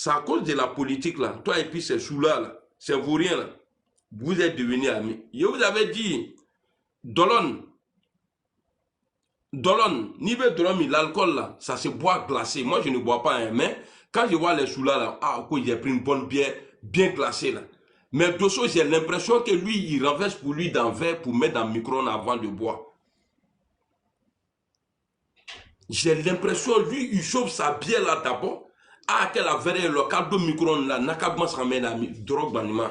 C'est à cause de la politique là. Toi et puis ces sous-là, là, ces vauriens là, vous êtes devenus amis. Je vous avais dit, Dolon, niveau de l'alcool là, ça se boit glacé. Moi je ne bois pas, hein, mais quand je vois les sous-là, là, ah, j'ai pris une bonne bière bien glacée là. Mais Dosso, j'ai l'impression que lui, il renverse pour lui dans le verre pour mettre dans le micro-ondes avant de boire. J'ai l'impression, lui, il chauffe sa bière là d'abord. Ah, quelle a verre le cadre micro-ondes là, n'a qu'à pas se ramener à drogue baniment.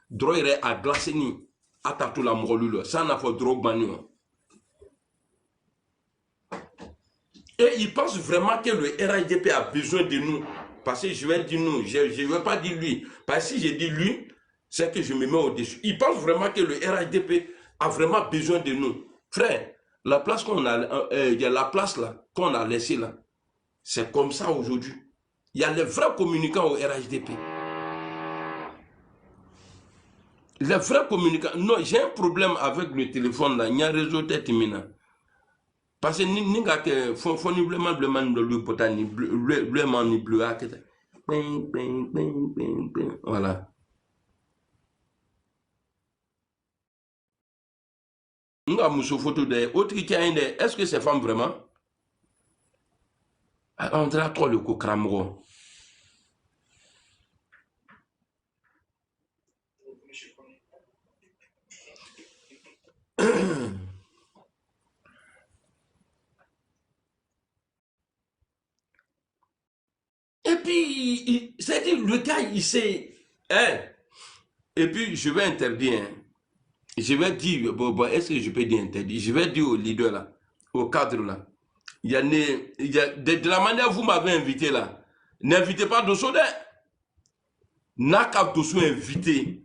Drogue est à glacer ni. À tout la morlule. Ça n'a pas de drogue baniment. Et il pense vraiment que le RHDP a besoin de nous. Parce que je vais dire nous, je ne vais pas dire lui. Parce que si je dis lui, c'est que je me mets au-dessus. Il pense vraiment que le RHDP a vraiment besoin de nous. Frère, la place qu'on a, il y a la place là, qu'on a laissée là. C'est comme ça aujourd'hui. Il y a les vrais communicants au RHDP. Les vrais communicants. Non, j'ai un problème avec le téléphone là. Il y a un réseau tête mina. Parce que nous avons foniblement bleu potani, bleu mani bleu. Voilà. Nous avons une photo de autre qui a une. Est-ce que c'est femme vraiment? On dirait trop le cocramro. Et puis, c'est-à-dire, le gars, il sait. Hein? Et puis, je vais interdire. Hein. Je vais dire, bon, est-ce que je peux dire interdit? Je vais dire au leader là, au cadre là. Il y a, de la manière dont vous m'avez invité là, n'invitez pas Dosso. N'a qu'à Dosso invité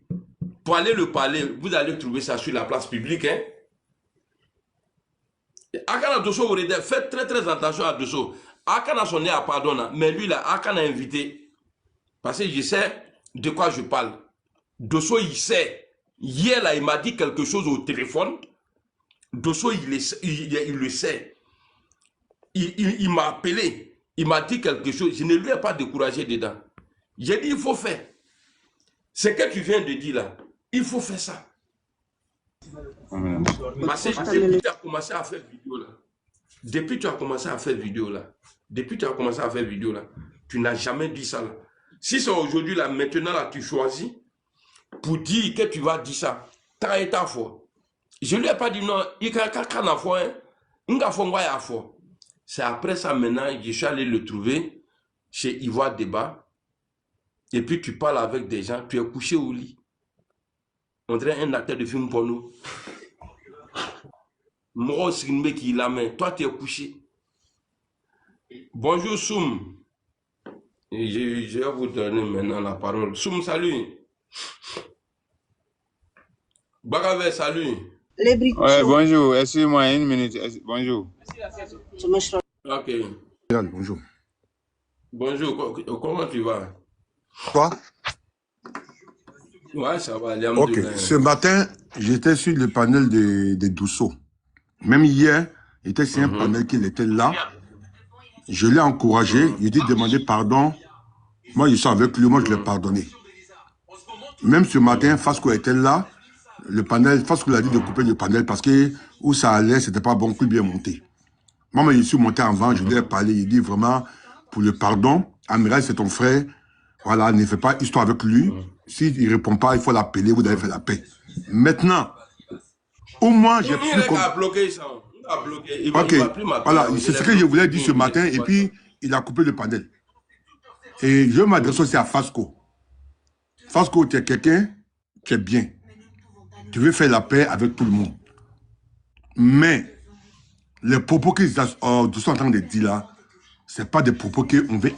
pour aller le parler. Vous allez trouver ça sur la place publique. Hein? Akana Dosso, faites très très attention à Dosso. Akana sonné à pardon, mais lui là, Akana invité. Parce que je sais de quoi je parle. Dosso, il sait. Hier, là, il m'a dit quelque chose au téléphone. Dosso, il le sait. Il m'a appelé. Il m'a dit quelque chose. Je ne lui ai pas découragé dedans. J'ai dit, il faut faire. Ce que tu viens de dire là, il faut faire ça. Parce que depuis que tu as commencé à faire vidéo là, tu n'as jamais dit ça là. Si c'est aujourd'hui là, maintenant là, tu choisis pour dire que tu vas dire ça, t'as été fort. Je ne lui ai pas dit non, il y a fort, c'est après ça maintenant, je suis allé le trouver chez Ivoire Débat. Et puis tu parles avec des gens, tu es couché au lit. On dirait un acteur de film porno. Moi, c'est une qui la main. Toi, tu es couché. Bonjour, Soum. Je vais vous donner maintenant la parole. Soum, salut. Bagave, salut. Ouais, bonjour. Excusez-moi, une minute. Bonjour. Ok. Bonjour. Bonjour, comment tu vas? Toi? Ouais, ça va. Ok. Ce matin, j'étais sur le panel de Dosso. Même hier, il était sur un panel qu'il était là. Je l'ai encouragé. Il dit demander pardon. Moi, je suis avec lui. Moi, je l'ai pardonné. Même ce matin, Fasco était là. Le panel, Fasco l'a dit de couper le panel parce que où ça allait, c'était pas bon, plus bien monté. Moi, je suis monté avant, je lui ai parlé. Il dit vraiment, pour le pardon, Amiral, c'est ton frère. Voilà, ne fais pas histoire avec lui. S'il ne répond pas, il faut l'appeler, vous devez faire la paix. Maintenant, au moins, j'ai pu... Il a bloqué ça. Il a bloqué. Ok, voilà, c'est ce que je voulais dire ce matin, et puis il a coupé le panel. Et je m'adresse aussi à Fasco. Fasco, tu es quelqu'un qui est bien. Tu veux faire la paix avec tout le monde. Mais les propos qu'ils sont en train de dire là, ce n'est pas des propos qu'on peut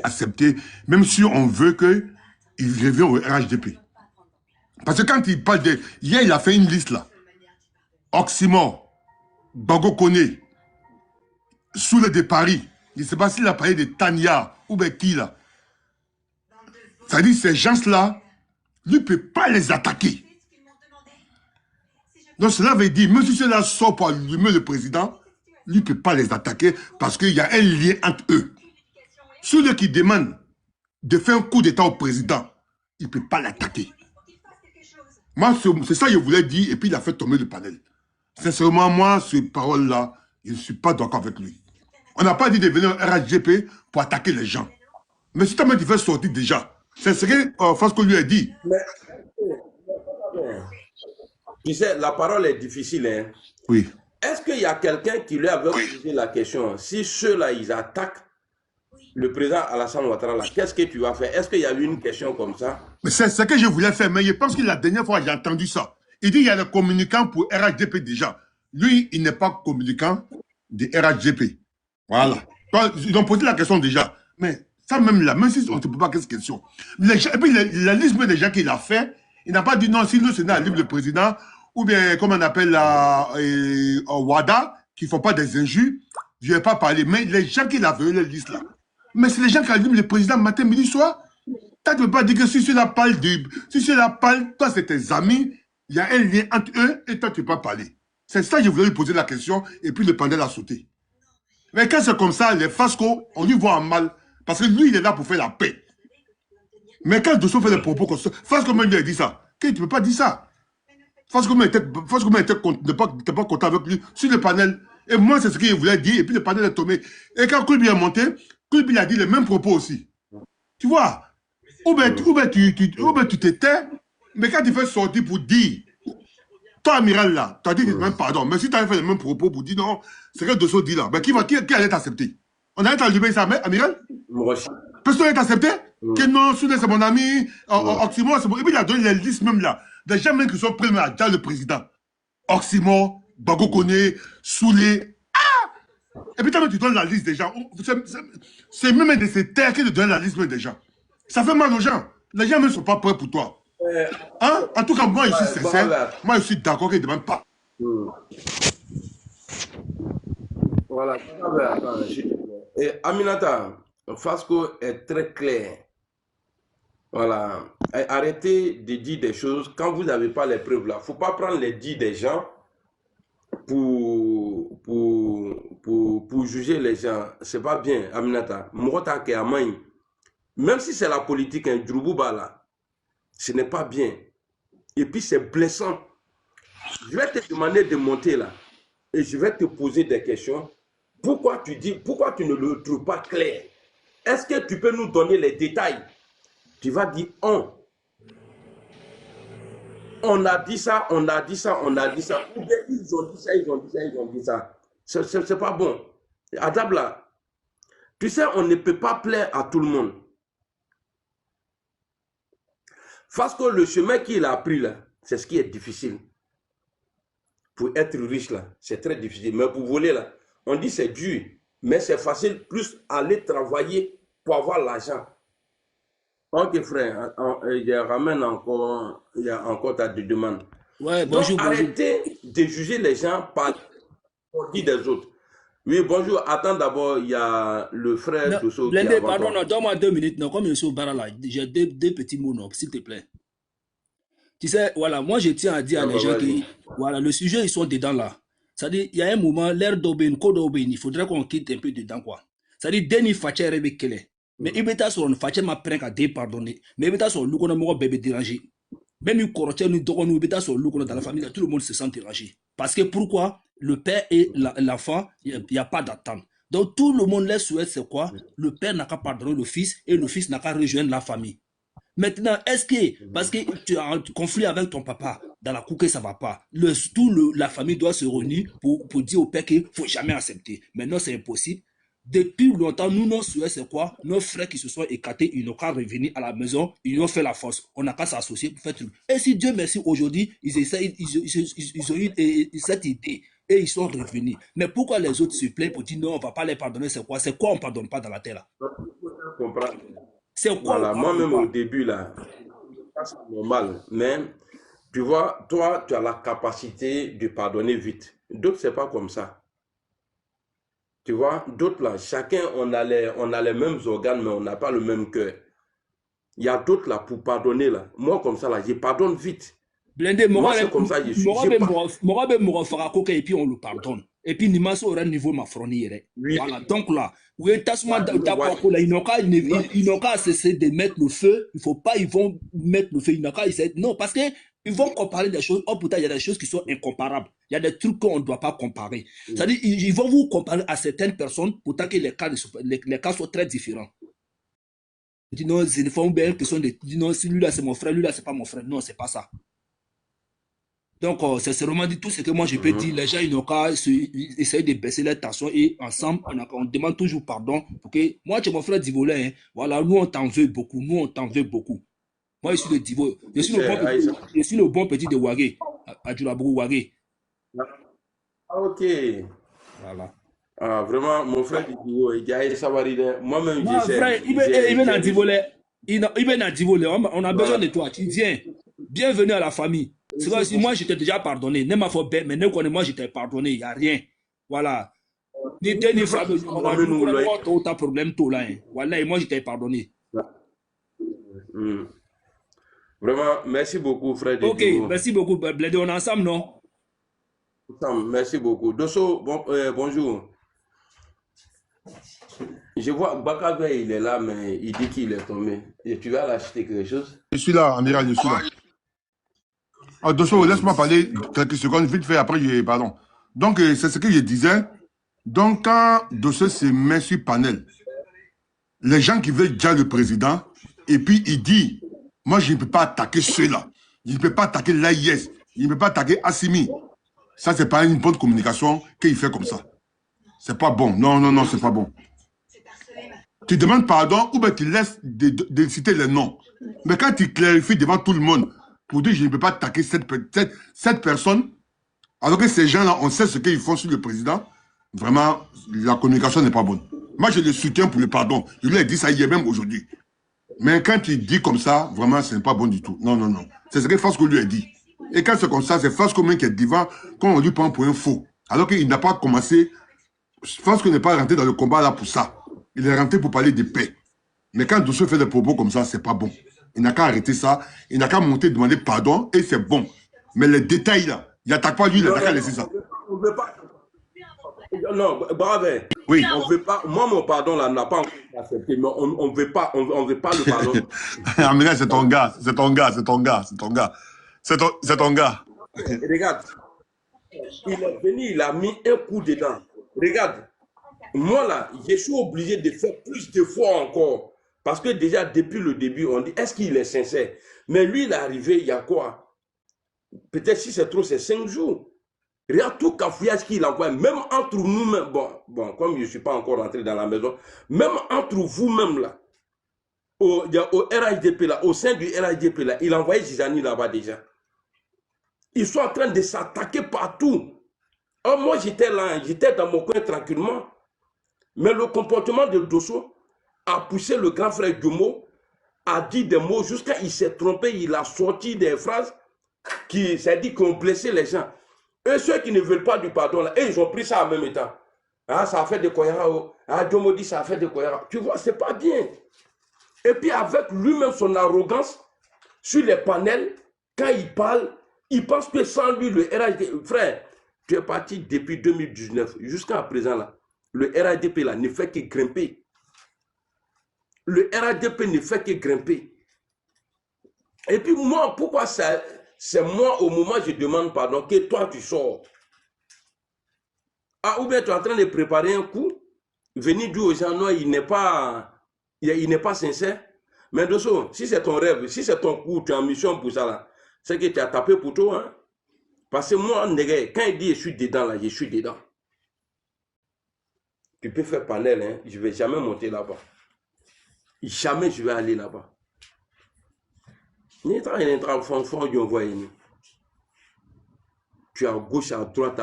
accepter, même si on veut qu'il revienne au RHDP. Parce que quand il parle de... Hier, il a fait une liste là. Oxymore, Bago Kone, Soule de Paris. Je ne sais pas s'il a parlé de Tania ou de qui là. Ça dit ces gens-là, lui ne peut pas les attaquer. Donc cela veut dire, même si cela sort pour allumer le président, lui ne peut pas les attaquer parce qu'il y a un lien entre eux. Ceux qui demandent de faire un coup d'état au président, il ne peut pas l'attaquer. Moi, c'est ça que je voulais dire, et puis il a fait tomber le panel. Sincèrement, moi, ces paroles-là, je ne suis pas d'accord avec lui. On n'a pas dit de venir au RHGP pour attaquer les gens. Mais si tu fais sortir déjà, c'est ce que Fasco lui a dit. Mais, tu sais, la parole est difficile. Hein? Oui. Est-ce qu'il y a quelqu'un qui lui avait posé la question, si ceux-là, ils attaquent le président Alassane Ouattara, qu'est-ce que tu vas faire? Est-ce qu'il y a eu une question comme ça? Mais c'est ce que je voulais faire, mais je pense que la dernière fois, j'ai entendu ça. Il dit qu'il y a le communicant pour RHGP déjà. Lui, il n'est pas communicant de RHGP. Voilà. Ils ont posé la question déjà. Mais ça même là, même si on ne te pose pas cette question. Et puis la liste des gens qu'il a fait, il n'a pas dit non, si le Sénat livre le président, ou bien, comme on appelle la WADA, qui ne font pas des injures, je ne vais pas parler. Mais les gens qui l'avaient, la liste là. Mais c'est les gens qui ont dit le président matin, midi, soir. Tu ne peux pas dire que si cela parle, toi c'est tes amis, il y a un lien entre eux et toi tu ne peux pas parler. C'est ça que je voulais lui poser la question et puis le panel a sauté. Mais quand c'est comme ça, les Fasco, on lui voit en mal. Parce que lui, il est là pour faire la paix. Mais quand Dosso fait des propos comme ça, Fasco même lui a dit ça. Tu ne peux pas dire ça. Fasco même n'était pas content avec lui sur le panel. Et moi, c'est ce qu'il voulait dire. Et puis le panel est tombé. Et quand Kulbi est monté, Kulbi a dit les mêmes propos aussi. Tu vois? Ou bien tu te tais, mais quand tu fais sortir pour dire, toi, Amiral, là, tu as dit même pardon, mais si tu as fait les mêmes propos pour dire non, c'est que Dosso dit là, ben qui allait t'accepter? On allait t'allumer ça, mais Amiral? Personne allait t'accepter? Que non, Soudé, c'est mon ami, Oxymore, c'est bon. Et puis il a donné les listes même là, des gens même qui sont prêts à dire le président. Oxymore, Bago Kone, Soulé. Ah! Et puis tu donnes la liste des gens. C'est même de ces terres qui te donnent la liste même des gens. Ça fait mal aux gens. Les gens ne sont pas prêts pour toi. Hein? En tout cas, moi, je suis sincère. Moi, je suis d'accord qu'ils ne demandent pas. Voilà. Et Aminata, Fasco est très clair. Voilà. Arrêtez de dire des choses quand vous n'avez pas les preuves là. Il ne faut pas prendre les dits des gens pour juger les gens. Ce n'est pas bien, Aminata. Même si c'est la politique, un Djoubouba là, ce n'est pas bien. Et puis c'est blessant. Je vais te demander de monter là. Et je vais te poser des questions. Pourquoi tu ne le trouves pas clair? Est-ce que tu peux nous donner les détails? Tu vas dire on a dit ça, on a dit ça, on a dit ça. Ou bien ils ont dit ça, ils ont dit ça, ils ont dit ça. C'est pas bon. Adabla, tu sais, on ne peut pas plaire à tout le monde. Parce que le chemin qu'il a pris là, c'est ce qui est difficile. Pour être riche là, c'est très difficile. Mais pour voler là, on dit c'est dur. Mais c'est facile plus aller travailler pour avoir l'argent. Ok frère, il ramène encore, il y a encore ta demande. Ouais, bonjour. Donc arrêtez de juger les gens par ce dit des autres. Oui, bonjour. Attends d'abord, il y a le frère Dosso qui est pardon, donne-moi 2 minutes. Non, comme je suis au bar là, j'ai deux petits mots, s'il te plaît. Tu sais, voilà, moi je tiens à dire à les gens que, voilà, le sujet, ils sont dedans là. C'est-à-dire, il y a un moment, l'air d'Aubin, il faudrait qu'on quitte un peu dedans, quoi. C'est-à-dire, Denis Fatcher avec Kele. Mais il veut sur une Fatcher m'a pris à dépardonner. Mais il veut sur le qu'on a bébé dérangé. Même il corrige nous devons nous mettre sur le qu'on dans la famille, tout le monde se sent dérangé. Parce que pourquoi? Le père et l'enfant, il n'y a pas d'attente. Donc tout le monde les souhaite, c'est quoi? Le père n'a qu'à pardonner le fils et le fils n'a qu'à rejoindre la famille. Maintenant, est-ce que, parce que tu as un conflit avec ton papa, dans la cour que ça ne va pas, la famille doit se réunir pour dire au père qu'il ne faut jamais accepter. Maintenant, c'est impossible. Depuis longtemps, nous, nos souhaits, c'est quoi? Nos frères qui se sont écartés, ils n'ont qu'à revenir à la maison, ils ont fait la force. On n'a qu'à s'associer pour faire tout. Et si Dieu merci, aujourd'hui, ils ont eu cette idée et ils sont revenus. Mais pourquoi les autres se plaignent pour dire non, on ne va pas les pardonner? C'est quoi? C'est quoi on ne pardonne pas dans la terre là? C'est quoi? Voilà, moi-même au début là, c'est normal. Mais tu vois, toi, tu as la capacité de pardonner vite. D'autres, c'est pas comme ça. Tu vois, d'autres là, chacun, on a les mêmes organes, mais on n'a pas le même cœur. Il y a d'autres là, pour pardonner là. Moi, comme ça là, je pardonne vite. Blindé, moi, c'est comme ça, je suis. Et puis on le pardonne. Et puis, Nimaso aura un niveau mafroni. Oui. Voilà, donc là, ils n'ont qu'à cesser de mettre le feu. Il ne faut pas, ils vont mettre le feu. Ils n'ont qu'à essayer. Non, parce qu'ils vont comparer des choses. Oh, pourtant, il y a des choses qui sont incomparables. Il y a des trucs qu'on ne doit pas comparer. C'est-à-dire, ils vont vous comparer à certaines personnes, pourtant que les cas sont très différents. Ils disent non, c'est une forme belle personne de dire non, si lui là c'est mon frère, lui là c'est pas mon frère. Non, c'est pas ça. Donc, c'est vraiment dit tout ce que moi je peux dire. Les gens, ils n'ont qu'à essayer de baisser leur tension et ensemble, on demande toujours pardon. Pour que moi, tu es mon frère Divolé. Hein. Voilà, nous, on t'en veut beaucoup. Nous, on t'en veut beaucoup. Moi, je suis le Divo. Je suis le bon petit de Wagé. Adjulabou Wagé. Ah, ok. Voilà. Ah, vraiment, mon frère Divo, il y a Savary. Moi-même, j'essaie. Il vient à Divolé. Il vient à Divolé. On a besoin de toi. Tu viens. Bienvenue à la famille. C'est vrai, si moi je t'ai déjà pardonné, ne m'a fait mais ne connais moi je t'ai pardonné, il n'y a rien. Voilà. Ni t'es ni frère, on a problème tout là. Voilà, et moi je t'ai pardonné. Vraiment, merci beaucoup, frère. Ok, merci beaucoup, Blédé, on est ensemble, non? Merci beaucoup. Dosso, bonjour. Je vois Bakabe, il est là, mais il dit qu'il est tombé. Et tu vas l'acheter quelque chose? Je suis là, amiral, je suis là. Ah, Dosso, laisse-moi parler quelques secondes, vite fait, après, pardon. Donc, c'est ce que je disais. Donc, quand Dosso se met sur panel, les gens qui veulent déjà le président, et puis il dit, moi, je ne peux pas attaquer ceux-là. Je ne peux pas attaquer l'AIS. Je ne peux pas attaquer Assimi. Ça, c'est pas une bonne communication qu'il fait comme ça. C'est pas bon. Non, non, non, c'est pas bon. Tu demandes pardon ou bien tu laisses de citer les noms. Mais quand tu clarifies devant tout le monde, pour dire je ne peux pas attaquer cette personne, alors que ces gens-là, on sait ce qu'ils font sur le président, vraiment, la communication n'est pas bonne. Moi, je le soutiens pour le pardon. Je lui ai dit ça hier même aujourd'hui. Mais quand tu dis comme ça, vraiment, ce n'est pas bon du tout. Non, non, non. C'est ce que Fasco lui a dit. Et quand c'est comme ça, c'est Fasco même qui est devant, quand on lui prend pour un faux. Alors qu'il n'a pas commencé. Fasco n'est pas rentré dans le combat là pour ça. Il est rentré pour parler de paix. Mais quand Dosso fait des propos comme ça, c'est pas bon. Il n'a qu'à arrêter ça. Il n'a qu'à monter, demander pardon et c'est bon. Mais les détails là, il n'attaque pas lui, il n'a qu'à laisser ça. On ne veut pas. Non, bravo. Oui. On veut pas. Moi, mon pardon là n'a pas encore accepté, mais on veut pas. On veut pas le pardon. Amina, c'est ton gars, c'est ton gars, c'est ton gars, c'est ton gars. C'est ton gars. Regarde, il est venu, il a mis un coup dedans. Regarde, moi là, je suis obligé de faire plus de fois encore. Parce que déjà, depuis le début, on dit, est-ce qu'il est sincère? Mais lui, il est arrivé, il y a quoi? Peut-être si c'est trop, c'est 5 jours. Regarde tout cafouillage qu'il envoie, même entre nous-mêmes. Bon, comme je ne suis pas encore rentré dans la maison, même entre vous-même là, au RHDP là, au sein du RHDP là, il envoyait Zizani là-bas déjà. Ils sont en train de s'attaquer partout. Alors moi, j'étais là, j'étais dans mon coin tranquillement. Mais le comportement de Dosso a poussé le grand frère Gumo à dire des mots jusqu'à il s'est trompé, il a sorti des phrases qui, ça dit qu'on blessait les gens. Eux, ceux qui ne veulent pas du pardon, là, ils ont pris ça en même temps. Ah, ça a fait des koyara. Ah, Gumo dit ça a fait des koyara. Tu vois, c'est pas bien. Et puis avec lui-même son arrogance sur les panels, quand il parle, il pense que sans lui, le RHDP, frère, tu es parti depuis 2019 jusqu'à présent là. Le RHDP là ne fait que grimper. Le RHDP ne fait que grimper. Et puis moi, pourquoi c'est moi au moment où je demande pardon que toi tu sors? Ah, ou bien tu es en train de préparer un coup, venir dire aux gens non, il n'est pas sincère. Mais Dosso, si c'est ton rêve, si c'est ton coup, tu es en mission pour ça là, c'est que tu as tapé pour toi. Hein? Parce que moi, quand il dit je suis dedans là, je suis dedans. Tu peux faire panel, hein? Je ne vais jamais monter là-bas. Jamais je vais aller là-bas. Tu es à gauche, à droite,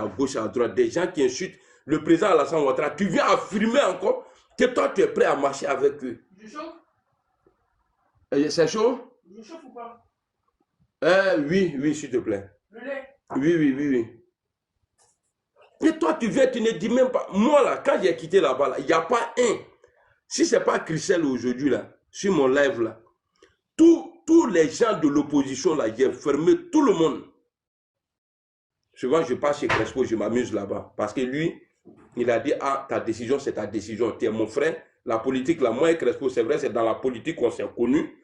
des gens qui insultent le président Alassane Ouattara. Tu viens affirmer encore que toi, tu es prêt à marcher avec eux. C'est chaud? C'est chaud? Je chauffe ou pas? Oui, s'il te plaît. Le lait? Oui. Et toi, tu viens, tu ne dis même pas. Moi, là, quand j'ai quitté là-bas, il n'y a pas un. Si ce n'est pas Christelle aujourd'hui, là, sur mon live, là, tous les gens de l'opposition, là, j'ai fermé tout le monde. Souvent, je passe chez Crespo, je m'amuse là-bas. Parce que lui, il a dit, ah, ta décision, c'est ta décision. Tu es mon frère. La politique, là, moi et Crespo, c'est vrai, c'est dans la politique qu'on s'est connus.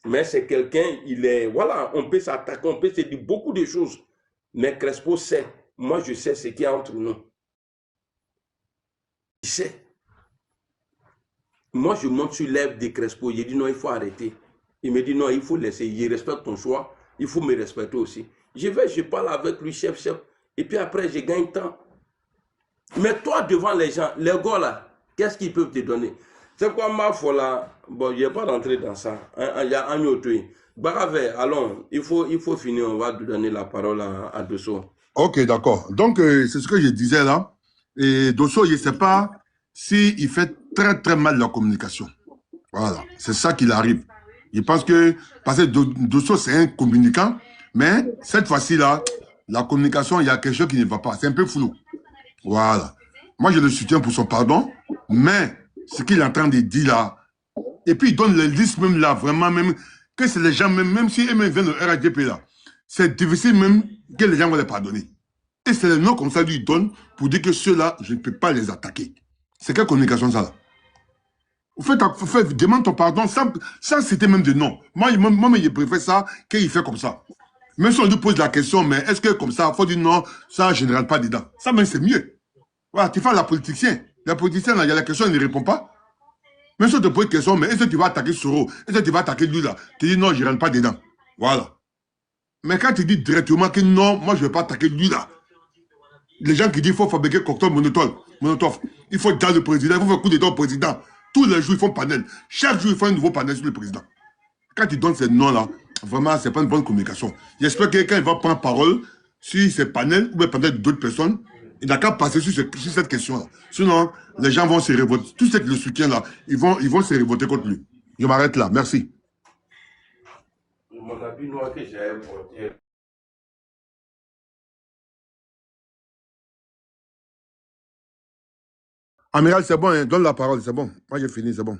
Mais c'est quelqu'un, il est, voilà, on peut s'attaquer, on peut se dire beaucoup de choses. Mais Crespo sait. Moi, je sais ce qu'il y a entre nous. Il sait. Moi, je monte sur l'œuvre de Crespo. Il dit non, il faut arrêter. Il me dit non, il faut laisser. Il respecte ton choix. Il faut me respecter aussi. Je parle avec lui, chef. Et puis après, je gagne temps. Mais toi, devant les gens, les gars là, qu'est-ce qu'ils peuvent te donner? C'est quoi ma foi là? Bon, je ne vais pas rentrer dans ça. Il y a un autre. Bagave, allons, il faut finir. On va donner la parole à Dosso. Ok, d'accord. Donc, c'est ce que je disais là. Et Dosso, je ne sais pas s'il fait très, très mal la communication. Voilà, c'est ça qu'il arrive. Je pense que, parce que Dosso, c'est un communicant, mais cette fois-ci là, la communication, il y a quelque chose qui ne va pas. C'est un peu flou. Voilà. Moi, je le soutiens pour son pardon, mais ce qu'il est en train de dire là, et puis il donne les listes même là, vraiment même, que c'est les gens, même si eux-mêmes viennent de RHDP là, c'est difficile même que les gens vont les pardonner. Et c'est le nom comme ça lui donne pour dire que ceux-là, je ne peux pas les attaquer. C'est quelle communication ça là? Demande ton pardon, ça c'était même de non. Moi, je préfère ça qu'il fait comme ça. Même si on lui pose la question, mais est-ce que comme ça, il faut dire non, ça, je ne rentre pas dedans. Ça, même, c'est mieux. Voilà, tu fais la politicien. La politicienne, là, il y a la question, il ne répond pas. Même si on te pose une question, mais est-ce que tu vas attaquer Soro? Est-ce que tu vas attaquer lui, là? Tu dis non, je ne rentre pas dedans. Voilà. Mais quand tu dis directement que non, moi, je ne vais pas attaquer lui, là. Les gens qui disent qu'il faut fabriquer cocktail Molotov, il faut dire le président, il faut faire coup d'état au président. Tous les jours, ils font panel. Chaque jour, ils font un nouveau panel sur le président. Quand tu donnes ces noms-là, vraiment, ce n'est pas une bonne communication. J'espère que quand il va prendre parole sur ces panels ou bien panels d'autres personnes, il n'a qu'à passer sur cette question-là. Sinon, les gens vont se révolter. Tous ceux qui le soutiennent là, ils vont se révolter contre lui. Je m'arrête là. Merci. Mon habit noir que j'ai porté. Amiral, c'est bon, hein? Donne la parole, c'est bon. Moi, j'ai fini, c'est bon.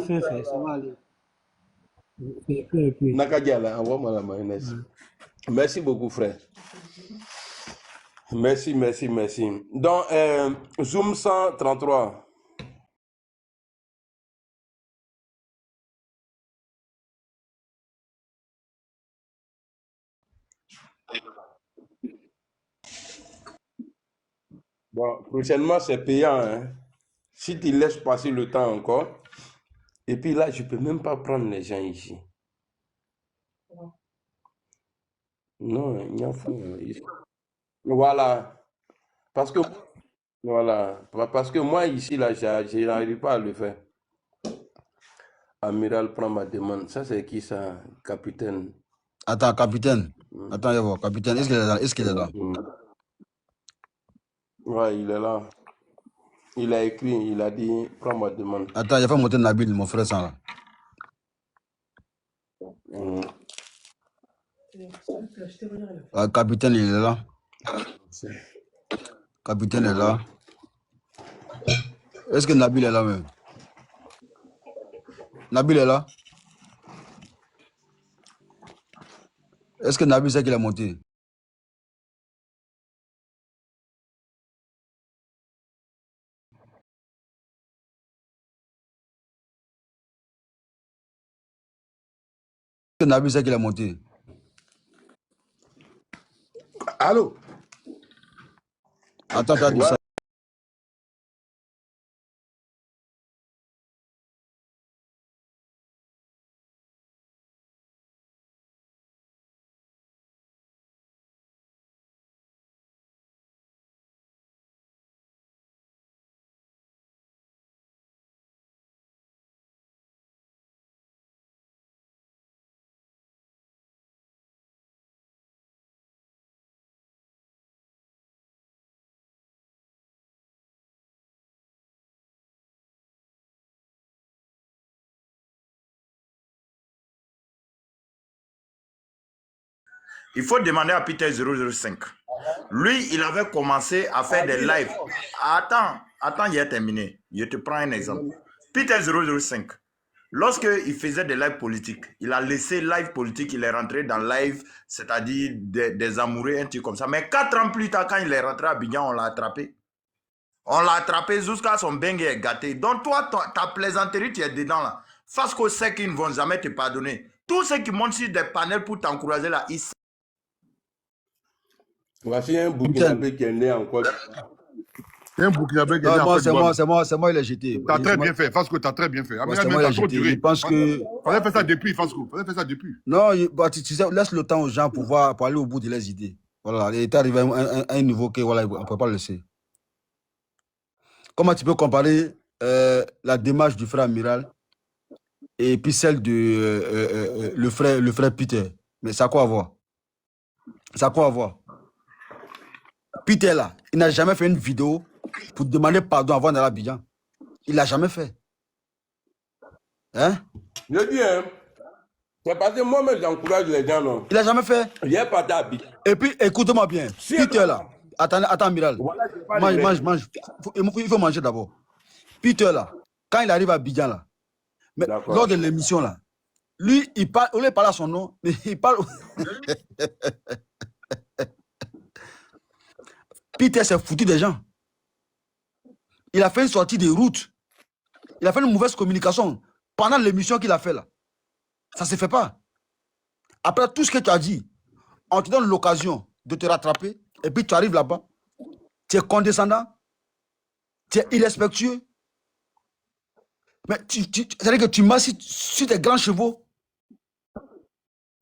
Fait, ça va aller. Nakadiala, envoie-moi la mayonnaise. Merci beaucoup, frère. Merci, merci, merci. Donc, Zoom 133. Bon, prochainement, c'est payant. Hein. Si tu laisses passer le temps encore, et puis là, je ne peux même pas prendre les gens ici. Non, il y a fou. Voilà. Parce que, voilà. Parce que moi, ici, là, je n'arrive pas à le faire. Amiral prend ma demande. Ça, c'est qui ça, capitaine? Attends, capitaine. Attends, il va voir. Capitaine, est-ce qu'il est là? Est-ce qu'il est là? Ouais, il est là. Il a écrit, il a dit, prends ma demande. Attends, il a fait monter Nabil, mon frère, ça là. Capitaine, il est là. Capitaine est là. Est-ce que Nabil est là même? Nabil est là? Est-ce que Nabil sait qu'il a monté? Est-ce que Nabil sait qu'il a monté? Allô? Attends, tu as dit ça. Il faut demander à Peter 005. Lui, il avait commencé à faire des lives. Attends, il a terminé. Je te prends un exemple. Peter 005, lorsqu'il faisait des lives politiques, il a laissé live politique, il est rentré dans live, c'est-à-dire des amoureux, un truc comme ça. Mais 4 ans plus tard, quand il est rentré à Abidjan, on l'a attrapé. On l'a attrapé jusqu'à son bengue est gâté. Donc toi, ta plaisanterie, tu es dedans là. Face qu'au sait qu'ils ne vont jamais te pardonner. Tous ceux qui montent sur des panels pour t'encourager là, ils... Voici un Burkinabé qui est né en Côte d'Ivoire. Un Burkinabé qui est né en Côte d'Ivoire. C'est moi, il a jeté. T'as très bien fait, Fasco, t'as très bien fait. Ouais, c'est moi, il a jeté. Il pense que... Fallait faire ça depuis, Fasco. Fallait faire ça depuis. Non, tu sais, laisse le temps aux gens pour aller au bout de leurs idées. Voilà, il est arrivé à un niveau que voilà, on ne peut pas le laisser. Comment tu peux comparer la démarche du frère Amiral et puis celle de le frère Peter? Mais ça a quoi à voir? Ça a quoi à voir? Peter là, il n'a jamais fait une vidéo pour demander pardon avant d'aller à Abidjan. Il l'a jamais fait. Hein? Je dis, hein, c'est parce que moi-même j'encourage les gens, non. Il n'a jamais fait. Il n'est pas d'Abidjan. Et puis, écoute-moi bien. Si Peter là, attends, Amiral. Voilà, mange. Il faut manger d'abord. Peter là, quand il arrive à Abidjan là, mais lors de l'émission là, lui, il parle, on lui parle à son nom, mais il parle. Peter s'est foutu des gens. Il a fait une sortie de route. Il a fait une mauvaise communication pendant l'émission qu'il a fait là. Ça ne se fait pas. Après tout ce que tu as dit, on te donne l'occasion de te rattraper et puis tu arrives là-bas. Tu es condescendant. Tu es irrespectueux. Mais c'est-à-dire que tu marches sur tes grands chevaux.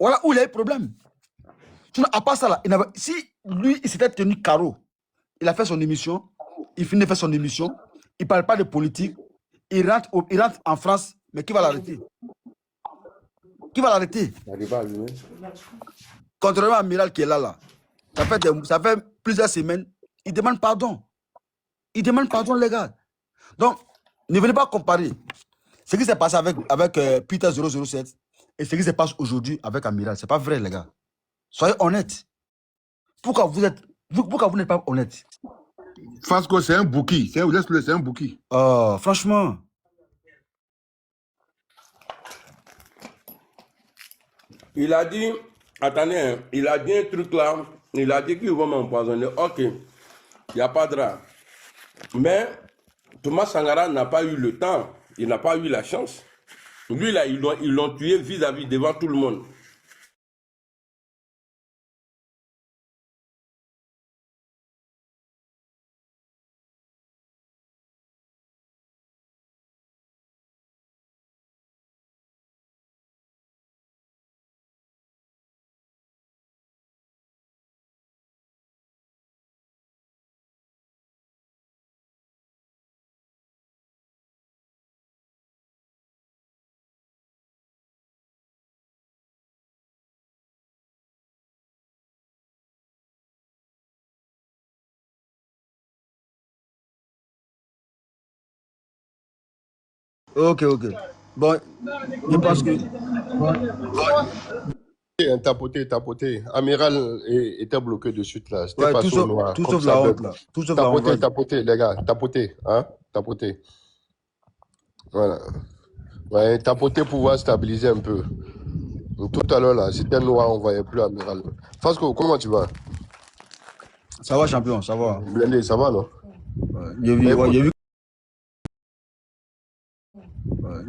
Voilà où il a eu problème. À part ça, là, si lui, il s'était tenu carreau, il a fait son émission, il finit de faire son émission, il ne parle pas de politique, il rentre en France, mais qui va l'arrêter? Qui va l'arrêter? Contrairement à Amiral qui est là, ça fait plusieurs semaines, il demande pardon. Il demande pardon, les gars. Donc, ne venez pas comparer ce qui s'est passé avec Peter 007 et ce qui se passe aujourd'hui avec Amiral. Ce n'est pas vrai, les gars. Soyez honnêtes. Pourquoi vous n'êtes pas honnête? Fasco, c'est un bouki. C'est un bouki. Oh, franchement. Il a dit, attendez, hein, il a dit un truc là, il a dit qu'ils vont m'empoisonner. Ok, il n'y a pas de drame. Mais Thomas Sankara n'a pas eu le temps, il n'a pas eu la chance. Lui, là, ils l'ont tué vis-à-vis devant tout le monde. Ok, ok. Bon, je pense que... Tapoté, tapoté. Amiral était bloqué de suite là. C'était Ouais, passé au noir. tout Comme sauf ça, la honte, aveugle. là. Tout sauf la honte, Tapoté, vas-y. tapoté, les gars. Tapoté. Hein? Tapoté. Voilà. Ouais, tapoté pour pouvoir stabiliser un peu. Donc, tout à l'heure là, c'était noir, on ne voyait plus Amiral. Fasco, comment tu vas? Ça va, champion, ça va. Blindé, ça va, non? Ouais,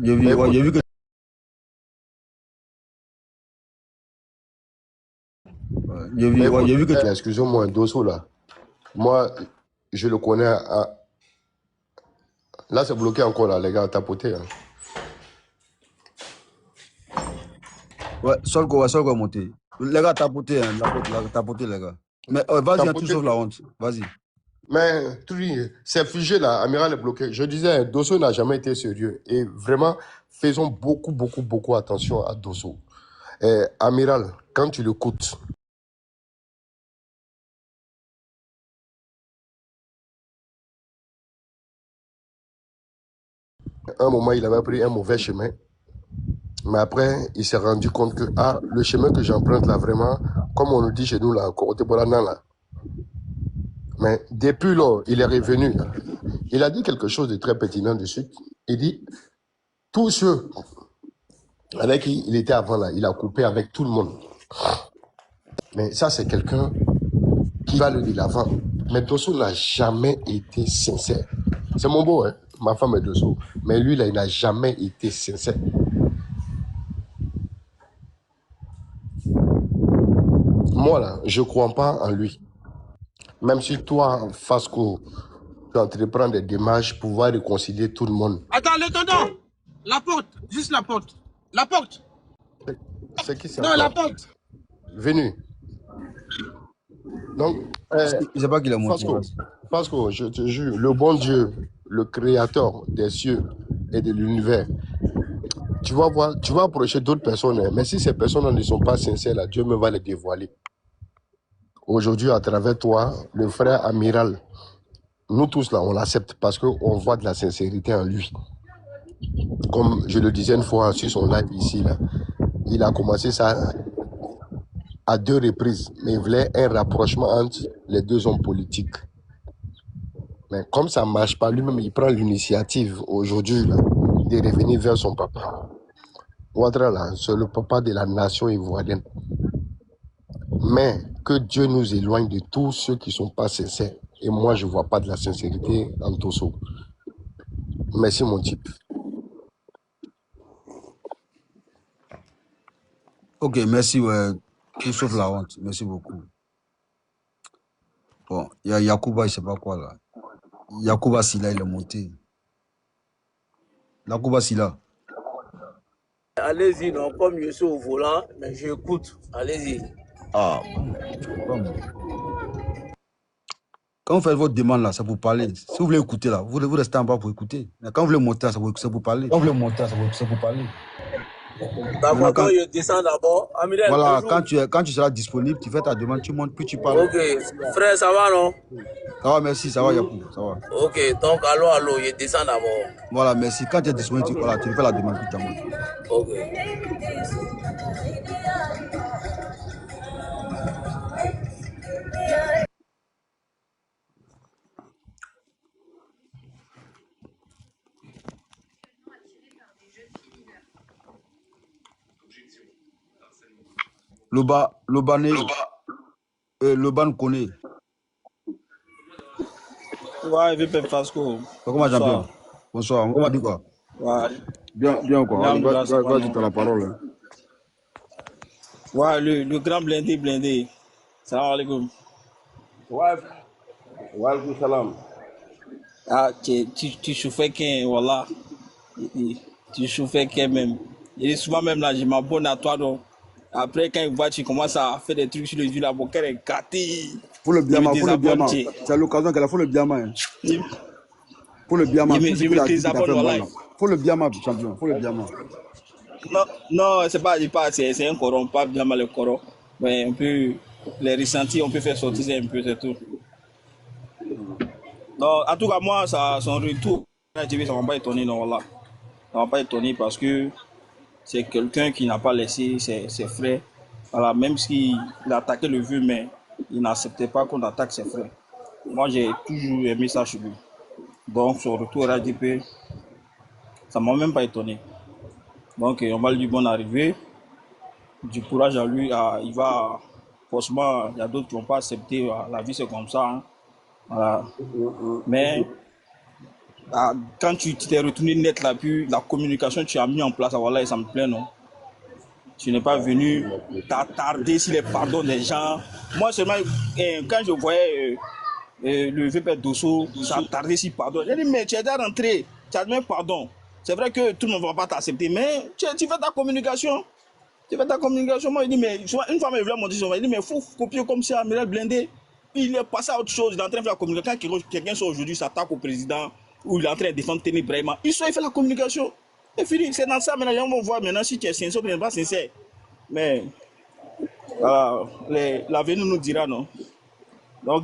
Mais écoute, mais écoute, j'ai vu que... mais écoute, j'ai vu que... excusez-moi, Dosso là. Moi, je le connais. Là, c'est bloqué encore là, les gars, tapoté. Hein. Ouais, Solko va monter. Les gars, tapoter, hein, tapoter, les gars. Mais vas-y, hein, tout Tapoté. sauf la honte. Vas-y. Mais c'est figé là, Amiral est bloqué. Je disais, Dosso n'a jamais été sérieux. Et vraiment, faisons beaucoup, beaucoup, beaucoup attention à Dosso. Amiral, quand tu l'écoutes, à un moment, il avait pris un mauvais chemin. Mais après, il s'est rendu compte que le chemin que j'emprunte là, vraiment, comme on nous dit chez nous là, Korote Bolana, là. Mais depuis lors, il est revenu. Il a dit quelque chose de très pertinent dessus. Il dit, tous ceux avec qui il était avant là, il a coupé avec tout le monde. Mais ça, c'est quelqu'un qui va le de l'avant. Mais Dosso n'a jamais été sincère. C'est mon beau, hein. Ma femme est Dosso. Mais lui, là, il n'a jamais été sincère. Moi, là, je ne crois pas en lui. Même si toi, Fasco, tu entreprends des démarches pour pouvoir réconcilier tout le monde. Attends, le tonton. La porte. Juste la porte. La porte. C'est qui ça? Non, la porte. Venu. Donc, Je sais pas qu'il a monté. Fasco, je te jure, le bon Dieu, le créateur des cieux et de l'univers, tu vas voir, tu vas approcher d'autres personnes, hein, mais si ces personnes ne sont pas sincères, là, Dieu me va les dévoiler. Aujourd'hui, à travers toi, le frère Amiral, nous tous là, on l'accepte parce qu'on voit de la sincérité en lui. Comme je le disais une fois sur son live ici, là, il a commencé ça à 2 reprises, mais il voulait un rapprochement entre les 2 hommes politiques. Mais comme ça ne marche pas, lui-même, il prend l'initiative aujourd'hui là, de revenir vers son papa. Ouattara, là, c'est le papa de la nation ivoirienne. Mais que Dieu nous éloigne de tous ceux qui ne sont pas sincères. Et moi, je ne vois pas de la sincérité en Dosso. Merci, mon type. Ok, merci, ouais. Tout sauf la honte. Merci beaucoup. Bon, il y a Yacouba, je sais pas quoi, là. Yacouba Silla, il est monté. Yacouba Silla. Allez-y, non, comme je suis au volant, mais j'écoute. Allez-y. Ah, bon, je comprends, moi. Quand vous faites votre demande, là, c'est pour parler. Si vous voulez écouter, là, vous restez en bas pour écouter. Mais quand vous voulez monter, là, c'est pour parler. Quand vous voulez monter, c'est pour parler. D'accord, donc je descends d'abord. Amiral, voilà, bonjour. quand tu seras disponible, tu fais ta demande, tu montes, puis tu parles. Ok, frère, ça va, non? Ça va, merci, ça va, Yakou, ça va. Ok, donc allô, je descends d'abord. Voilà, merci. Quand tu es disponible, tu fais la demande, puis tu montes. Ok. Le Bané, le Ban connaît. Ouais, VP Fasco. Comment champion? Bonsoir. Bonsoir. On dit quoi? Ouais. Bien quoi. Alhamdoulilah, ça va, Vas-y, non? t'as la parole. Hein. Ouais, le grand blindé. Salam alaikum. Ouais, walaikum salam. Ah, tu chauffais qu'un, voilà. Tu chauffais qu'un même. Et souvent même là, je m'abonne à toi, donc. Après, quand il voit, tu commences à faire des trucs sur les yeux, là, mon cœur est gâté. Faut le Je me biama, faut le désabonne, biama. tu sais. C'est à l'occasion qu'elle a fait le biama. Hein. Je Faut le biama. Tout ce je qu'il me a dit, qu'il a désabonne, fait mal. voilà. Là. Faut le biama, champion. Faut le biama. Non, c'est un coron, pas bien mal le coron. Mais on peut, les ressentis, on peut faire sortir ça un peu, c'est tout. Non, en tout cas, moi, son retour, ça ne m'a pas étonné, non, voilà. Ça ne m'a pas étonné parce que c'est quelqu'un qui n'a pas laissé ses frères. Voilà, même s'il attaquait le vieux, mais il n'acceptait pas qu'on attaque ses frères. Moi, j'ai toujours aimé ça chez lui. Donc, son retour à RDP, ça ne m'a même pas étonné. Donc, on va lui dire bonne arrivée. Du courage à lui. Il va, forcément, il y a d'autres qui n'ont pas accepté. La vie, c'est comme ça. Hein. Voilà. Mais quand tu t'es retourné net là, puis la communication tu as mis en place, voilà, et ça me plaît, non? Tu n'es pas venu t'attarder sur les pardons des gens. Moi, seulement, quand je voyais le VP Dosso s'attarder sur pardon, j'ai dit, mais tu es déjà rentré, tu as demandé pardon. C'est vrai que tout le monde ne va pas t'accepter, mais tu fais ta communication. Tu fais ta communication. Moi, il dit, mais une fois, il voulait monter son il dit, mais il faut copier comme ça, Amiral Blindé. Il est passé à autre chose, il est en train de faire la communication. Quand quelqu'un soit aujourd'hui s'attaque au président, ou il est en train de défendre Téné Brahima, il fait la communication. C'est fini, c'est dans ça, maintenant, on va voir maintenant si tu es sincère ou tu n'es pas sincère. Mais, l'avenir nous dira, non? Donc,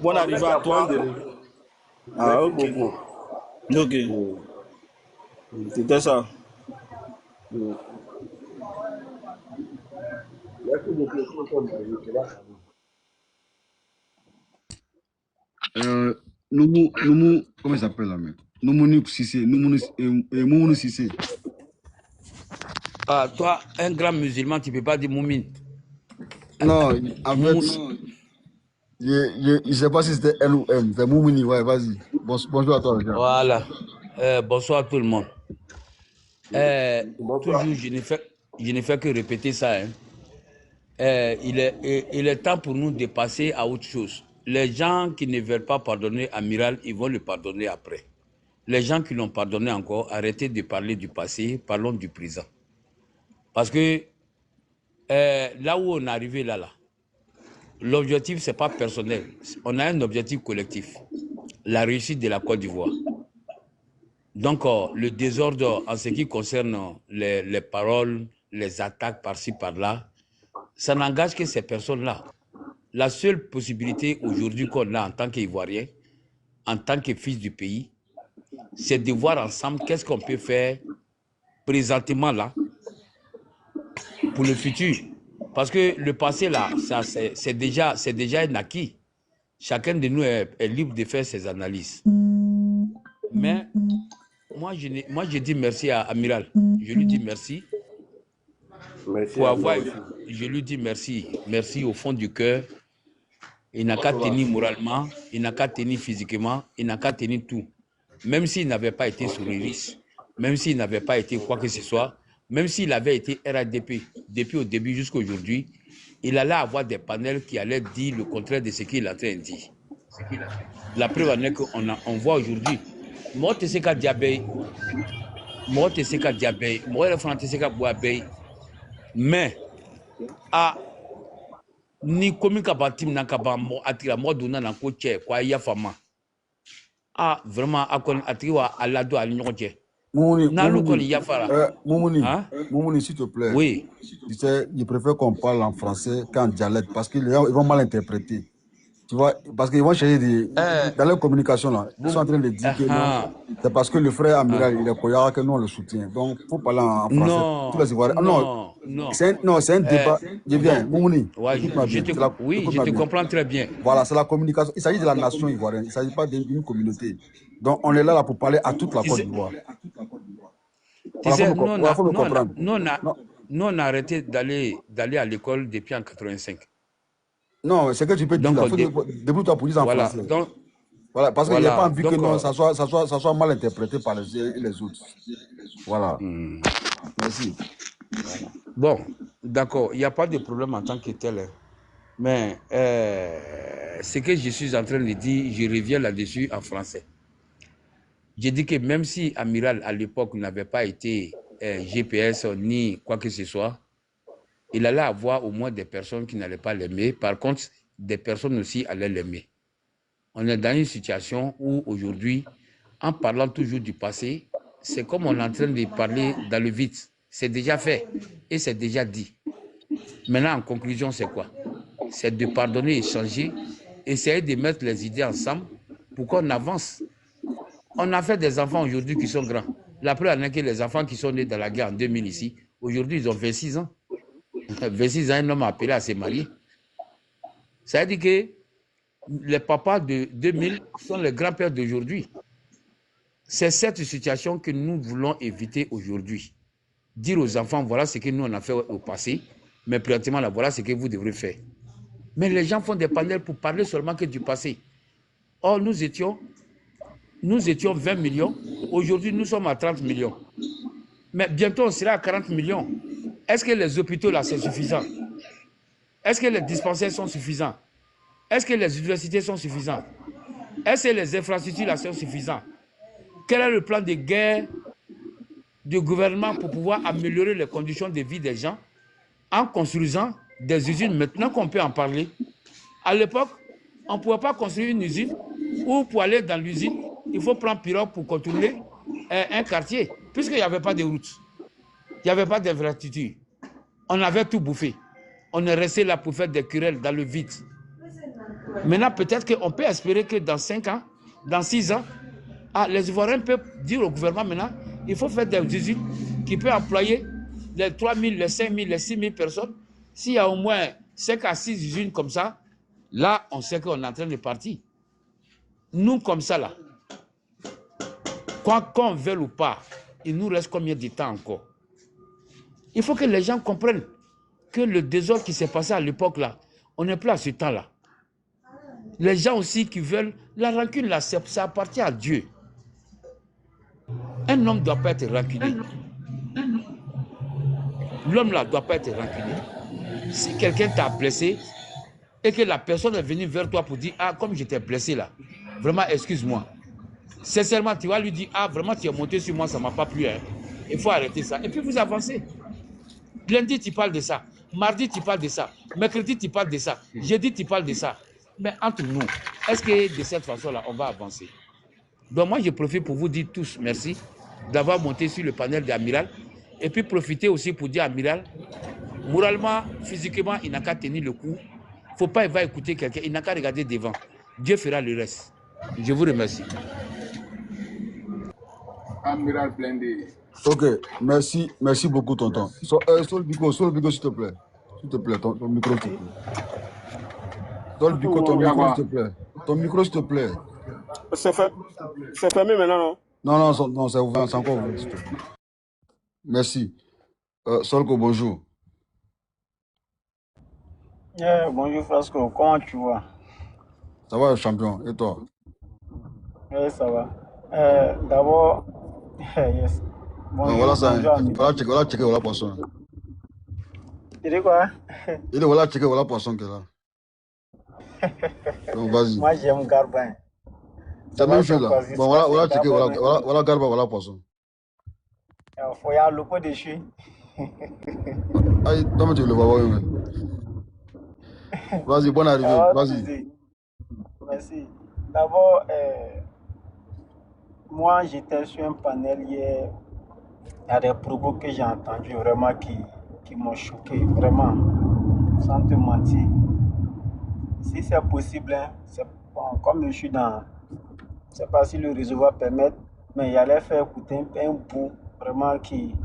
bonne arrivée à toi. Ah, ok. Ok. C'était ça. Noumou, comment il s'appelle là, mec? Noumou Sissé. Moumouni Sissé. Ah, toi, un grand musulman, tu ne peux pas dire Moumine. Non, en fait, je ne sais pas si c'était L ou M. C'est Moumouni, ouais, vas-y. Bonjour à toi, regarde. Voilà. Bonsoir à tout le monde. Toujours, je ne fais que répéter ça. Hein. Il est temps pour nous de passer à autre chose. Les gens qui ne veulent pas pardonner Amiral, ils vont le pardonner après. Les gens qui l'ont pardonné encore, arrêtez de parler du passé, parlons du présent. Parce que là où on est arrivé là, l'objectif, ce n'est pas personnel. On a un objectif collectif, la réussite de la Côte d'Ivoire. Donc, le désordre en ce qui concerne les paroles, les attaques par-ci, par-là, ça n'engage que ces personnes-là. La seule possibilité aujourd'hui qu'on a en tant qu'Ivoirien, en tant que fils du pays, c'est de voir ensemble qu'est-ce qu'on peut faire présentement là, pour le futur. Parce que le passé là, c'est déjà un acquis. Chacun de nous est libre de faire ses analyses. Mais moi, je dis merci à Amiral. Je lui dis merci. Je lui dis merci. Merci au fond du cœur. Il n'a qu'à tenir moralement, il n'a qu'à tenir physiquement, il n'a qu'à tenir tout. Même s'il n'avait pas été sourire, même s'il n'avait pas été quoi que ce soit, même s'il avait été RADP depuis au début jusqu'à aujourd'hui, il allait avoir des panels qui allaient dire le contraire de ce qu'il est en train de dire. La preuve en est qu'on voit aujourd'hui, moi, je sais qu'à Diabé, moi, je sais qu'à Diabé, moi, je sais qu'à Boabé, mais à ni komi ka ba tim na ka ba mo atira mo dona na ko che kwa ya fama vraiment akon atiwa alado ali nyoje na lu kon ya fara Moumouni, s'il te plaît. Oui. Tu sais, je préfère qu'on parle en français qu'en dialecte parce qu'ils vont mal interpréter. Tu vois, parce qu'ils vont chercher dans leur communication là, ils sont en train de dire que non, c'est parce que le frère Amiral, il est Koyara que nous on le soutient. Donc, il faut parler en français. Non, tous les Ivoiriens. Non. C'est un débat. Je viens, Moumouni. Ouais, je te comprends très bien. Voilà, c'est la communication. Il s'agit de la nation ivoirienne. Il ne s'agit pas d'une communauté. Donc, on est là pour parler à toute la Côte d'Ivoire. Il faut nous comprendre. nous, on a arrêté d'aller à l'école depuis en 85. Non, c'est que tu peux dire Donc, là. Depuis ta police en voilà, français. donc, Voilà, parce qu'il n'y a pas voilà, envie donc, que non, ça soit mal interprété par les autres. Voilà. Merci. bon, d'accord, il n'y a pas de problème en tant que tel. Hein. Mais ce que je suis en train de dire, je reviens là-dessus en français. J'ai dit que même si Amiral, à l'époque, n'avait pas été GPS ni quoi que ce soit, il allait avoir au moins des personnes qui n'allaient pas l'aimer. Par contre, des personnes aussi allaient l'aimer. On est dans une situation où aujourd'hui, en parlant toujours du passé, c'est comme on est en train de parler dans le vide. C'est déjà fait et c'est déjà dit. Maintenant, en conclusion, c'est quoi? C'est de pardonner, échanger, essayer de mettre les idées ensemble pour qu'on avance. On a fait des enfants aujourd'hui qui sont grands. La preuve en est que les enfants qui sont nés dans la guerre en 2000 ici, aujourd'hui, ils ont 26 ans. 26 ans, un homme appelé à se marier. Ça veut dire que les papas de 2000 sont les grands-pères d'aujourd'hui. C'est cette situation que nous voulons éviter aujourd'hui. Dire aux enfants, voilà ce que nous on a fait au passé, mais présentement, là, voilà ce que vous devrez faire. Mais les gens font des panels pour parler seulement que du passé. Or, nous étions 20 millions. Aujourd'hui, nous sommes à 30 millions. Mais bientôt, on sera à 40 millions. Est-ce que les hôpitaux, là, c'est suffisant? Est-ce que les dispensaires sont suffisants? Est-ce que les universités sont suffisantes? Est-ce que les infrastructures, là, sont suffisantes? Quel est le plan de guerre du gouvernement pour pouvoir améliorer les conditions de vie des gens en construisant des usines? Maintenant qu'on peut en parler. À l'époque, on ne pouvait pas construire une usine ou pour aller dans l'usine, il faut prendre pirogue pour contourner un quartier, puisqu'il n'y avait pas de route. Il n'y avait pas d'infrastructure. On avait tout bouffé. On est resté là pour faire des querelles dans le vide. Maintenant, peut-être qu'on peut espérer que dans 5 ans, dans 6 ans, les Ivoiriens peuvent dire au gouvernement maintenant, il faut faire des usines qui peuvent employer les 3 000, les 5 000, les 6 000 personnes. S'il y a au moins 5 à 6 usines comme ça, là, on sait qu'on est en train de partir. Nous, comme ça, là, qu'on veuille ou pas, il nous reste combien de temps encore? Il faut que les gens comprennent que le désordre qui s'est passé à l'époque, là, on n'est plus à ce temps-là. Les gens aussi qui veulent, la rancune, là, ça appartient à Dieu. Un homme ne doit pas être rancunier. L'homme, là, ne doit pas être rancunier. Si quelqu'un t'a blessé et que la personne est venue vers toi pour dire, ah, comme j'étais blessé, là, vraiment, excuse-moi. Sincèrement, tu vas lui dire, ah, vraiment, tu es monté sur moi, ça ne m'a pas plu. Hein. Il faut arrêter ça. Et puis, vous avancez. Lundi, tu parles de ça. Mardi, tu parles de ça. Mercredi, tu parles de ça. Jeudi, tu parles de ça. Mais entre nous, est-ce que de cette façon-là, on va avancer? Donc moi, je profite pour vous dire tous merci d'avoir monté sur le panel d'Amiral. Et puis profiter aussi pour dire à Amiral, moralement, physiquement, il n'a qu'à tenir le coup. Il ne faut pas il va écouter quelqu'un, il n'a qu'à regarder devant. Dieu fera le reste. Je vous remercie. Amiral Blindé. Ok, merci beaucoup, tonton. Sur le micro, s'il te plaît. S'il te plaît, ton micro, s'il te plaît. Sur le micro, ton micro, s'il te plaît. Ton micro, s'il te plaît. C'est fermé maintenant, non? Non, c'est ouvert, c'est encore ouvert, s'il te plaît. Merci. Solko, bonjour. Bonjour Frasco, comment tu vas? Ça va, champion, et toi? Oui, ça va. D'abord, yes. Bonjour, Voilà ça, bonjour, voilà checker, voilà poisson. tu dis quoi? Il est voilà checker, voilà poisson qui est là. Donc vas-y. Moi, j'aime Garbin. C'est la même chose là. Bon, voilà checker, voilà Garba, voilà poisson. Il faut y aller le pot dessus. Aïe, toi, tu le vois, oui. Vas-y, bonne arrivée, vas-y. Merci. D'abord, moi, j'étais sur un panel hier. Il y a des propos que j'ai entendus vraiment qui m'ont choqué, vraiment, sans te mentir. Si c'est possible, hein, bon, comme je suis dans, je ne sais pas si le réseau va permettre, mais il allait faire écouter un bout vraiment qui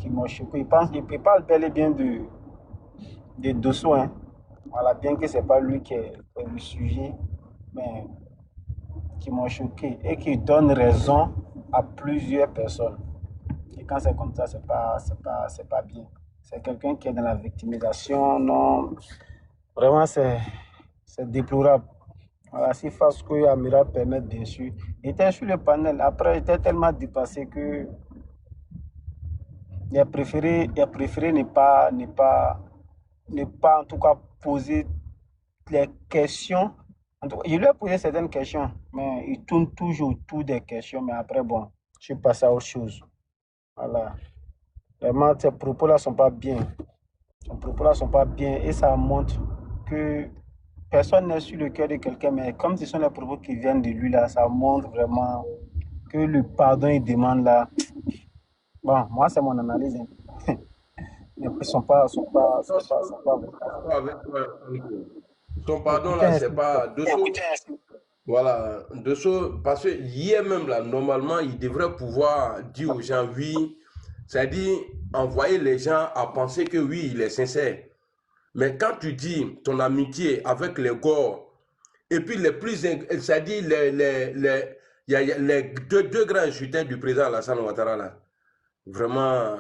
m'a choqué. Il parle bel et bien de Dosso, hein. Voilà, bien que ce n'est pas lui qui est le sujet, mais qui m'ont choqué et qui donne raison à plusieurs personnes. Et quand c'est comme ça, c'est pas bien. C'est quelqu'un qui est dans la victimisation. Non, vraiment, c'est déplorable. Voilà, si Fasco et Amiral permettent, bien sûr. Il était sur le panel. Après, il était tellement dépassé que il a préféré ne pas en tout cas poser les questions. En tout cas, je lui ai posé certaines questions, mais il tourne toujours autour des questions. Mais après, bon, je suis passé à autre chose. Voilà. Vraiment, ces propos-là ne sont pas bien. Ces propos-là ne sont pas bien et ça montre que personne n'est sur le cœur de quelqu'un, mais comme ce sont les propos qui viennent de lui, là, ça montre vraiment que le pardon il demande là. Bon, moi, c'est mon analyse. Hein. Ils ne sont pas. Avec toi, son pardon là, c'est pas dessous. Voilà, dessous, parce que hier même là, normalement, il devrait pouvoir dire aux gens oui, c'est-à-dire envoyer les gens à penser que oui, il est sincère. Mais quand tu dis ton amitié avec les Gor, et puis les plus, c'est-à-dire il y a les deux grands insulteurs du président Alassane Ouattara là, vraiment,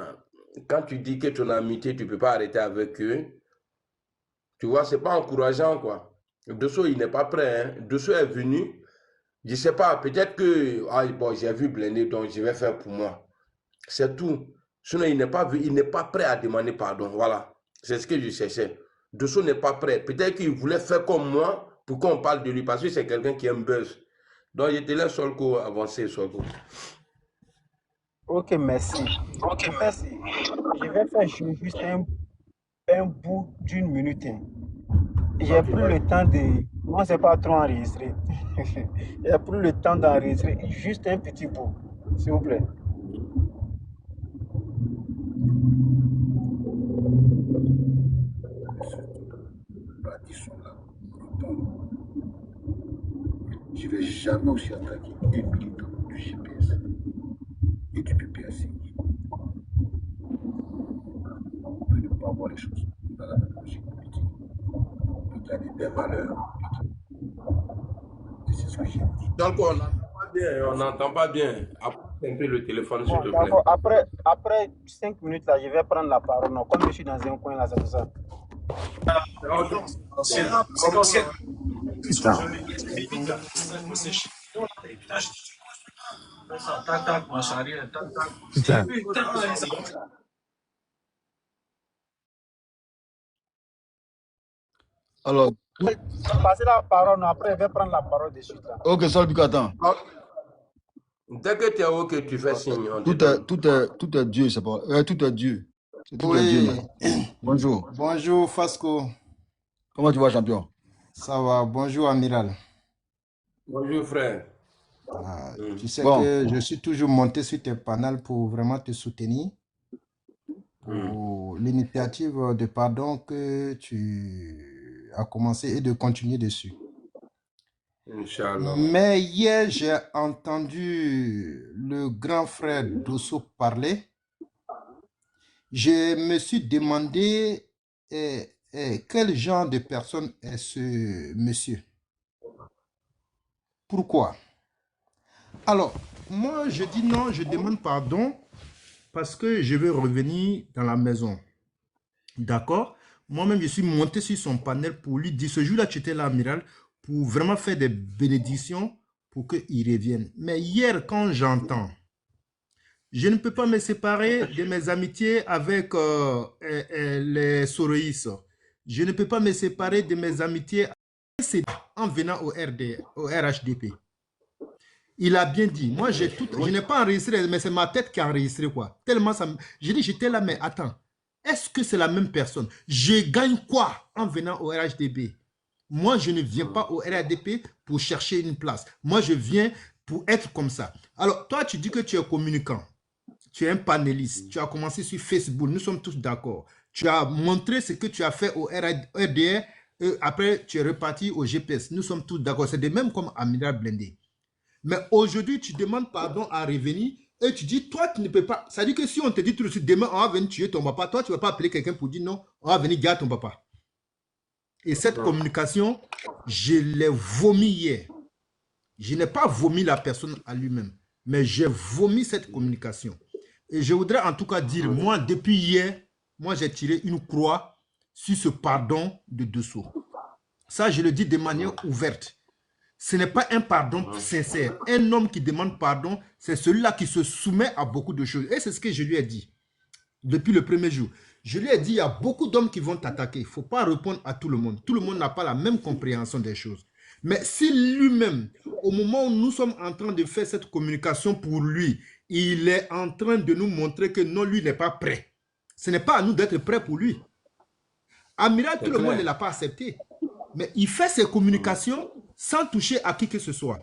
quand tu dis que ton amitié, tu ne peux pas arrêter avec eux, tu vois, c'est pas encourageant, quoi. Dessous, il n'est pas prêt, hein. Dessous est venu, je ne sais pas, peut-être que, ah, bon, j'ai vu Blindé, donc je vais faire pour moi. C'est tout. Sinon, il n'est pas prêt à demander pardon, voilà. C'est ce que je cherchais. Dessous n'est pas prêt. Peut-être qu'il voulait faire comme moi pour qu'on parle de lui, parce que c'est quelqu'un qui aime buzz. Donc, je te laisse Solko avancer, Solko. Ok, merci. Ok, merci. Je vais faire juste un bout d'une minute. Hein. J'ai pris le temps de... Moi, c'est pas trop enregistré. J'ai pris le temps d'enregistrer juste un petit bout, s'il vous plaît. Je ne vais jamais aussi attaquer un militant du GPS et du PPAC. On peut ne pas voir les choses dans la même logique politique. On peut gagner des valeurs. Et c'est ce que j'ai dit. Donc, on n'entend pas bien. Apporte un peu le téléphone, s'il te plaît. D'accord. Après 5 minutes, là, je vais prendre la parole. Non, comme je suis dans un coin, là, c'est pour ça. Alors, Passez la parole, non, après, je vais prendre la parole de suite. Là. ok, Solbiko, attends. Dès que tu es OK, tu fais signe. Tout est Dieu, c'est pas. Tout est Dieu. Tout est Dieu, là. Bonjour. Bonjour, Fasco. Comment tu vas, champion? Ça va. Bonjour, Amiral. Bonjour, frère. Tu sais que je suis toujours monté sur tes panels pour vraiment te soutenir pour l'initiative de pardon que tu as commencé et de continuer dessus. Inch'Allah. Mais hier, j'ai entendu le grand frère Dosso parler. Je me suis demandé quel genre de personne est ce monsieur. Pourquoi? Alors, moi, je dis non, je demande pardon parce que je veux revenir dans la maison. D'accord? Moi-même, je suis monté sur son panel pour lui dire, ce jour-là, tu étais là, Amiral, pour vraiment faire des bénédictions pour qu'il revienne. Mais hier, quand j'entends, je ne peux pas me séparer de mes amitiés avec les Soroïs. Je ne peux pas me séparer de mes amitiés en venant au RHDP. Il a bien dit. Moi, je n'ai pas enregistré, mais c'est ma tête qui a enregistré, quoi. Tellement ça... J'ai dit, j'étais là, mais attends. Est-ce que c'est la même personne? Je gagne quoi en venant au RHDP? Moi, je ne viens pas au RHDP pour chercher une place. Moi, je viens pour être comme ça. Alors, toi, tu dis que tu es communicant. Tu es un panéliste. Tu as commencé sur Facebook. Nous sommes tous d'accord. Tu as montré ce que tu as fait au RDR. Après, tu es reparti au GPS. Nous sommes tous d'accord. C'est de même comme Amiral Blindé. Mais aujourd'hui, tu demandes pardon à revenir et tu dis, toi, tu ne peux pas. Ça dit que si on te dit tout de suite, demain, on va venir tuer ton papa, toi, tu ne vas pas appeler quelqu'un pour dire non, on va venir garder ton papa. Et cette communication, je l'ai vomi hier. Je n'ai pas vomi la personne à lui-même, mais j'ai vomi cette communication. Et je voudrais en tout cas dire, moi, depuis hier, moi j'ai tiré une croix sur ce pardon de Dosso. Ça, je le dis de manière ouverte. Ce n'est pas un pardon sincère. Un homme qui demande pardon, c'est celui-là qui se soumet à beaucoup de choses. Et c'est ce que je lui ai dit depuis le premier jour. Je lui ai dit, il y a beaucoup d'hommes qui vont t'attaquer. Il ne faut pas répondre à tout le monde. Tout le monde n'a pas la même compréhension des choses. Mais si lui-même, au moment où nous sommes en train de faire cette communication pour lui, il est en train de nous montrer que non, lui n'est pas prêt. Ce n'est pas à nous d'être prêts pour lui. Amiral, tout le monde ne l'a pas accepté. Mais il fait ses communications sans toucher à qui que ce soit.